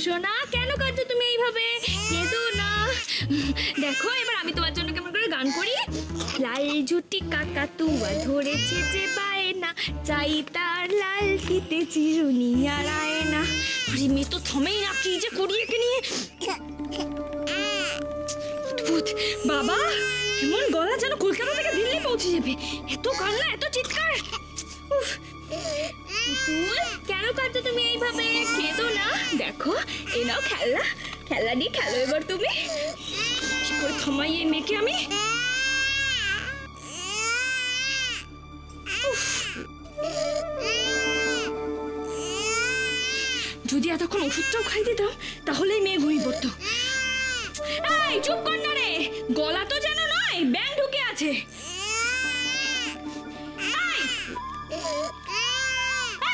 সোনা, কেন কাঁদছো তুমি এইভাবে? কেঁদো না। দেখো এবার আমি তোমার জন্য কেমন করে গান করি। লাল ঝুটি কাকাতুয়া ধরেছে যে বায়না, চাই তার লাল ফিতে চিরুনি আর আয়না। আরে মেয়ে তো থামেই না, কি যে করি একে নিয়ে। বাবা এমন গলা যেন কলকাতা থেকে দিল্লি পৌঁছে যাবে। এত কান্না, এত চিৎকার। কেন কাঁদছো তুমি এইভাবে? কেঁদো না। দেখো এই নাও খেলনা, খেলনা নিয়ে খেলো এবার তুমি। কি করে থামাই এই মেয়েকে আমি? যদি এতক্ষণ ওষুধটাও খাই দিতাম তাহলে মেয়ে ঘুমিয়ে পড়তো। এই চুপ কর না রে, গলা তো যেন নয় ব্যাং ঢুকে আছে।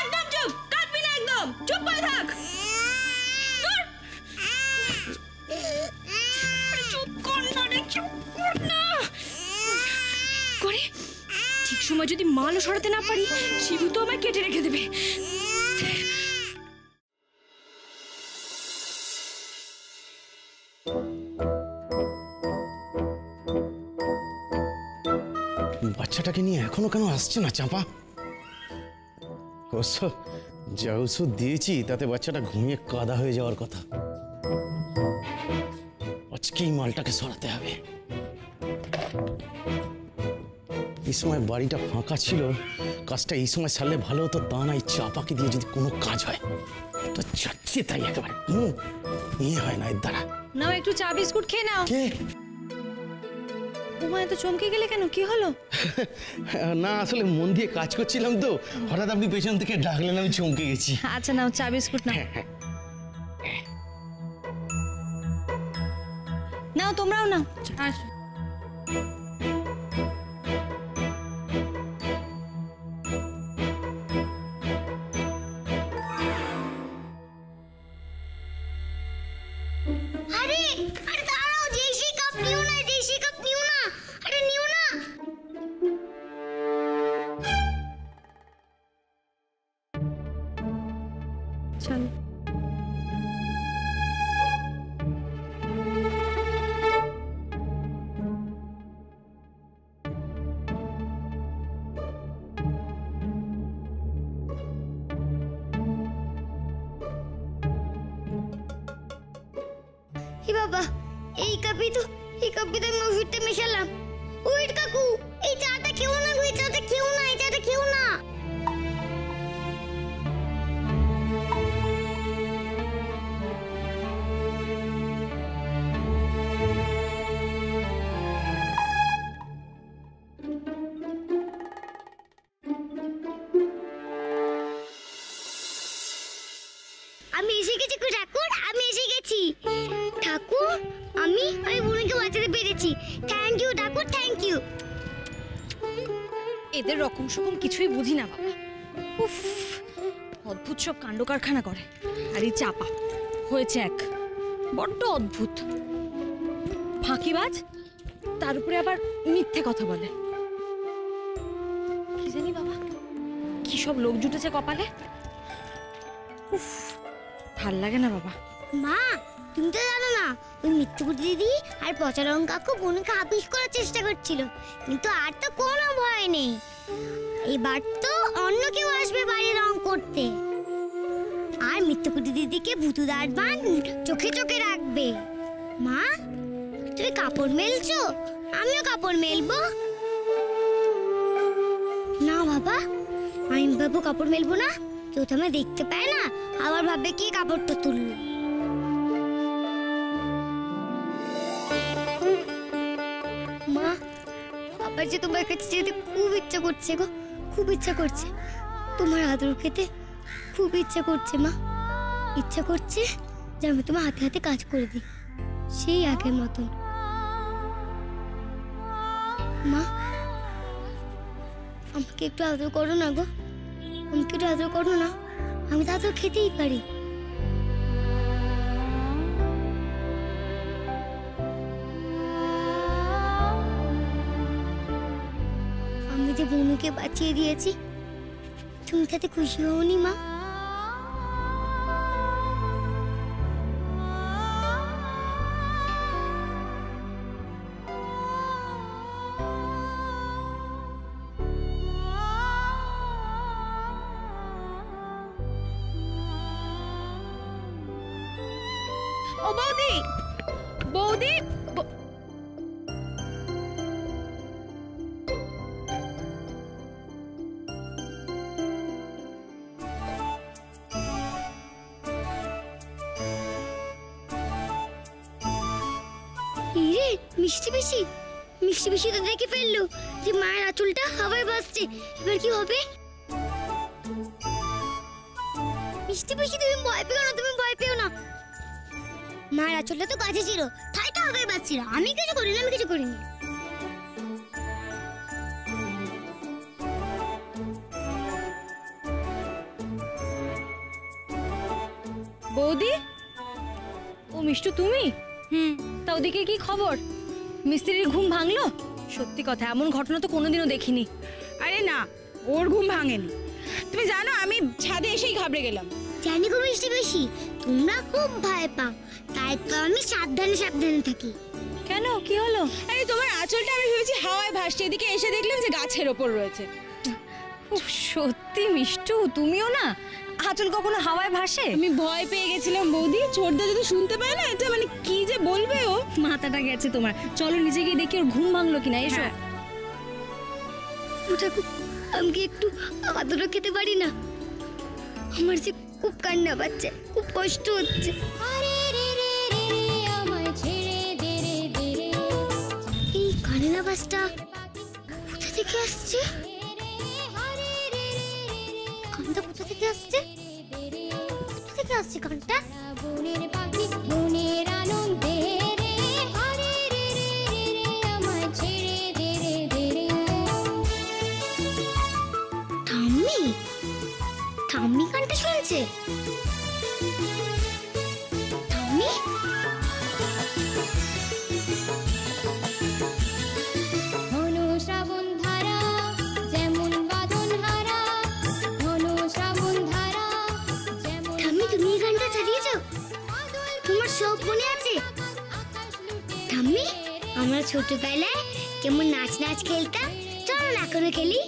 একদম চুপ, কাঁদবি না, একদম চুপ করে থাক। চুপ কর না রে, চুপ কর না। করে ঠিক সময় যদি মালও সরাতে না পারি, শিবু তো আমায় কেটে রেখে দেবে। বাচ্চাটাকে নিয়ে এখনো কেন আসছে না চাপা? অবশ্য যা ওষুধ দিয়েছি তাতে বাচ্চাটা ঘুমিয়ে কাদা হয়ে যাওয়ার কথা। আজকেই মালটাকে সরাতে হবে। এই সময় বাড়িটা ফাঁকা ছিল, কাজটা এই সময় সারলে ভালো হতো। তা না, এই চাপাকে দিয়ে যদি কোনো কাজ হয় তো যাচ্ছে তাই, একেবারে হয় না এর দ্বারা। নাও একটু চা বিস্কুট খেয়ে নাও। কে? ওমা এত চমকে গেলে কেন, কি হলো? না আসলে মন দিয়ে কাজ করছিলাম তো, হঠাৎ আপনি পেছন থেকে ডাকলেন, আমি চমকে গেছি। আচ্ছা নাও চা বিস্কুট নাও। নাও তোমরাও নাও। আসো। চলো। বাবা এই কাপি তো আমি ওষুধটা মেশালাম। ওয়েট কাকু, এই চাটা খেও না, এই চাটা খেও না, এই চাটা খেও না। আমি এসে গেছি ঠাকুর, আমি এসে গেছি ঠাকুর। আমি বোনকে বাঁচাতে পেরেছি। Thank you Thakur, thank you. এদের রকম সকম কিছুই বুঝি না বাবা। উফ, অদ্ভুত সব কাণ্ড কারখানা করে। আর এই চাপা হয়েছে এক বড্ড অদ্ভুত ফাঁকিবাজ, তার উপরে আবার মিথ্যে কথা বলে। কি জানি বাবা, কি সব লোক জুটেছে কপালে। উফ, ভাল লাগে না বাবা। মা তুমি তো জানো না, ওই মিথ্যুকুটি দিদি আর পচারং কাকু বোনকে আপিস করার চেষ্টা করছিল, কিন্তু আর তো কোনো ভয় নেই। এবার তো অন্য কেউ আসবে বাড়ি রং করতে, আর মিথ্যুকুটি দিদিকে ভুতুদার বান চোখে চোখে রাখবে। মা তুমি কাপড় মেলছো, আমিও কাপড় মেলবো। না বাবা, আমি ভাববো কাপড় মেলবো না, কেউ তো আমি দেখতে পায় না, আবার ভাববে কি কাপড়টা তুললো। মা আবার যে তোমার কাছে যেতে খুব ইচ্ছা করছে গো, খুব ইচ্ছা করছে। তোমার আদর খেতে খুব ইচ্ছা করছে মা। ইচ্ছা করছে যে আমি তোমার হাতে হাতে কাজ করে দিই, সেই আগের মতন। মা আমাকে একটু আদর করো না গো, আমাকে একটু আদর করো না, আমি তো আদর খেতেই পারি। আমি যে বনুকে বাঁচিয়ে দিয়েছি, তুমি তাতে খুশি হওনি মা? ও বৌদি, বৌদি, ইরে মিষ্টি পিসি, মিষ্টি পিসি তো দেখে ফেললো যে মায়ের আঁচলটা হাওয়ায় ভাসছে। এবার কি হবে? মিষ্টি পিসি তুমি ভয় পেও না, তুমি ভয় পেও না। মায়ের আঁচলটা তো কাছে ছিল, তাই তো হাওয়ায় ভাসছিল। আমি কিছু করিনি, আমি কিছু করিনি। বৌদি, ও মিষ্টু তুমি? তা ওদিকে কি খবর? মিস্ত্রির ঘুম ভাঙলো? সত্যি কথা, এমন ঘটনা তো কোনোদিনও দেখিনি। আরে না, ওর ঘুম ভাঙেনি। তুমি জানো আমি ছাদে এসেই ঘাবড়ে গেলাম। জানি গো মিষ্টি পিসি, তোমরা খুব ভয় পাও, তাই তো আমি সাবধানে সাবধানে থাকি। কেন, কি হলো? আরে তোমার আঁচলটা আমি ভেবেছি হাওয়ায় ভাসছে, এদিকে এসে দেখলাম যে গাছের ওপর রয়েছে। উফ, সত্যি মিষ্টু, তুমিও না? আঁচল কখনো হাওয়ায় ভাসে? আমি ভয় পেয়ে গেছিলাম বৌদি, ছোটদা যদি শুনতে পায় না, এটা মানে কি যে বলবে ও। মাথাটা গেছে তোমার। চলো নিচে গিয়ে দেখি ওর ঘুম ভাঙলো কিনা। এসো। ঠাকুর, আমি কি একটু আদরও খেতে পারি না? আমার যে খুব কান্না পাচ্ছে, খুব কষ্ট হচ্ছে। এই কানের আওয়াজটা কোথা থেকে আসছে? কানটা কোথা থেকে আসছে? কোথা থেকে আসছে কানটা? ঠাম্মি, ঠাম্মি গানটা শুনছে। ঠাম্মি, ঠাম্মি তুমি এই গানটা চালিয়েছো? তোমার সব মনে আছে? ঠাম্মি, আমরা ছোটবেলায় কেমন নাচ নাচ খেলতাম, চলো না করে খেলি।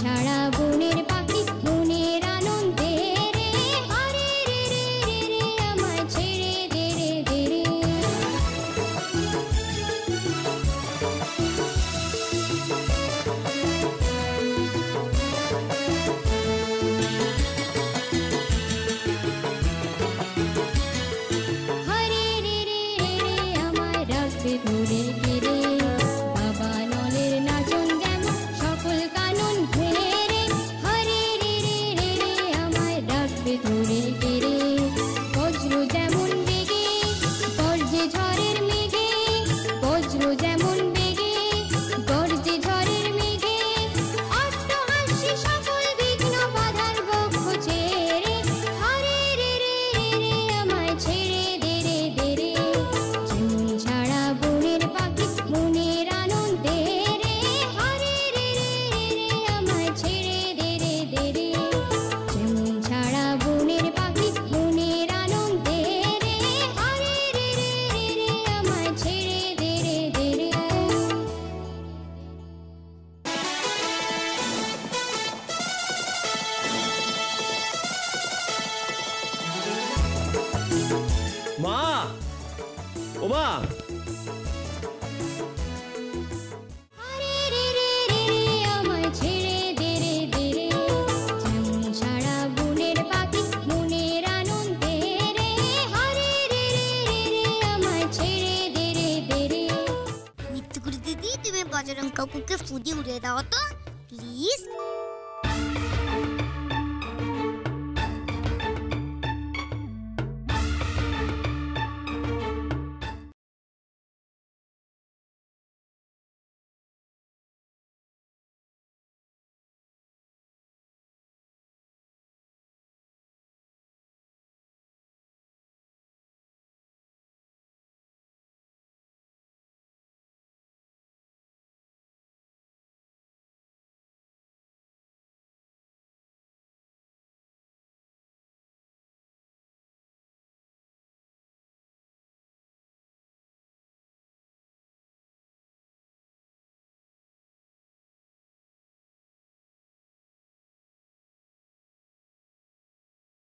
ছাড়া বনের পাখি মনের আনন্দে রে, হরে রে রে রে রে আমায় ছেড়ে দে রে দে রে। হরে রে রে রে রে আমায় রাখবে ধরে গিরে, বাবা নলের নাচন যেমন সকল কানন ঘেরে। হরে রে রে রে রে আমায় রাখবে ধরে গিরে, বজ্র যেমন বেগে গর্জে ঝড়ের মেঘে, বজ্র যেমন বেগে গর্জে ঝড়ের মেঘে, অট্টহাস্যে সকল বিঘ্ন বাধার বক্ষ ছেড়ে। হরে রে রে রে রে আমায় ছেড়ে দে রে দে রে, যেমন ছাড়া বনের পাখি মনের আনন্দে রে, হরে রে রে রে রে আমায় ছেড়ে দে রে দে রে, যেমন ছাড়া বনের পাখি মনের আনন্দে রে, হরে রে রে রে রে আমায় ছেড়ে দে রে দে রে। মা, ও মা, হরে রে রে রে রে আমায় ছেড়ে দে রে দে রে, যেমন ছাড়া বনের পাখি মনের আনন্দে রে, হরে রে রে রে রে আমায় ছেড়ে দে রে দে রে। মৃত্যু করে দিদি, তুমি বজরং কাকুকে ফুদি উড়িয়ে দাও তো প্লিজ।